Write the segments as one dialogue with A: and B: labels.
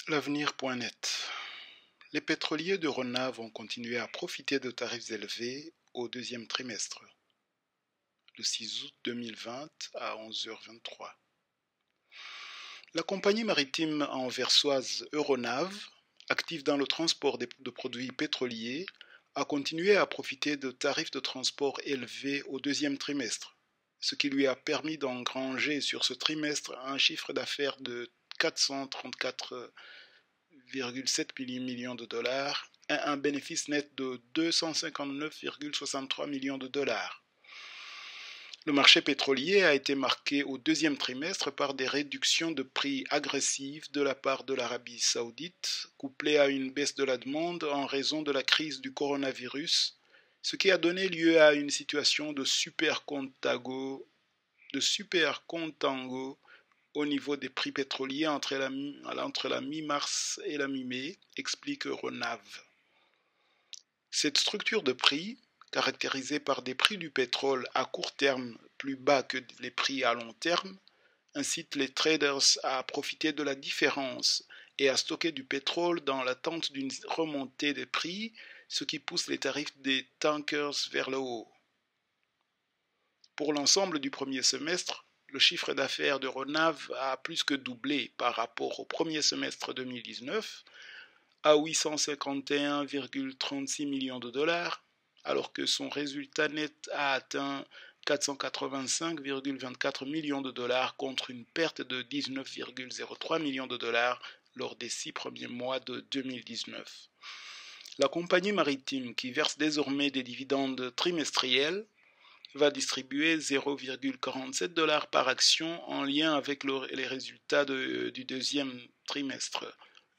A: L'avenir.net. Les pétroliers de Rona vont continuer à profiter de tarifs élevés au deuxième trimestre, le 6 août 2020 à 11h23. La compagnie maritime anversoise Euronav, active dans le transport de produits pétroliers, a continué à profiter de tarifs de transport élevés au deuxième trimestre, ce qui lui a permis d'engranger sur ce trimestre un chiffre d'affaires de 434,7 millions de dollars et un bénéfice net de 259,63 millions de dollars. Le marché pétrolier a été marqué au deuxième trimestre par des réductions de prix agressives de la part de l'Arabie saoudite, couplées à une baisse de la demande en raison de la crise du coronavirus, ce qui a donné lieu à une situation de super contango au niveau des prix pétroliers entre la mi-mars et la mi-mai, explique Euronav. Cette structure de prix, caractérisée par des prix du pétrole à court terme plus bas que les prix à long terme, incite les traders à profiter de la différence et à stocker du pétrole dans l'attente d'une remontée des prix, ce qui pousse les tarifs des tankers vers le haut. Pour l'ensemble du premier semestre, le chiffre d'affaires de Ronav a plus que doublé par rapport au premier semestre 2019 à 851,36 millions de dollars, alors que son résultat net a atteint 485,24 millions de dollars contre une perte de 19,03 millions de dollars lors des 6 premiers mois de 2019. La compagnie maritime, qui verse désormais des dividendes trimestriels, va distribuer 0,47 dollars par action en lien avec les résultats du deuxième trimestre.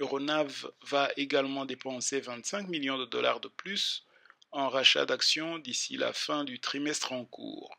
A: Euronav va également dépenser 25 millions de dollars de plus en rachat d'actions d'ici la fin du trimestre en cours.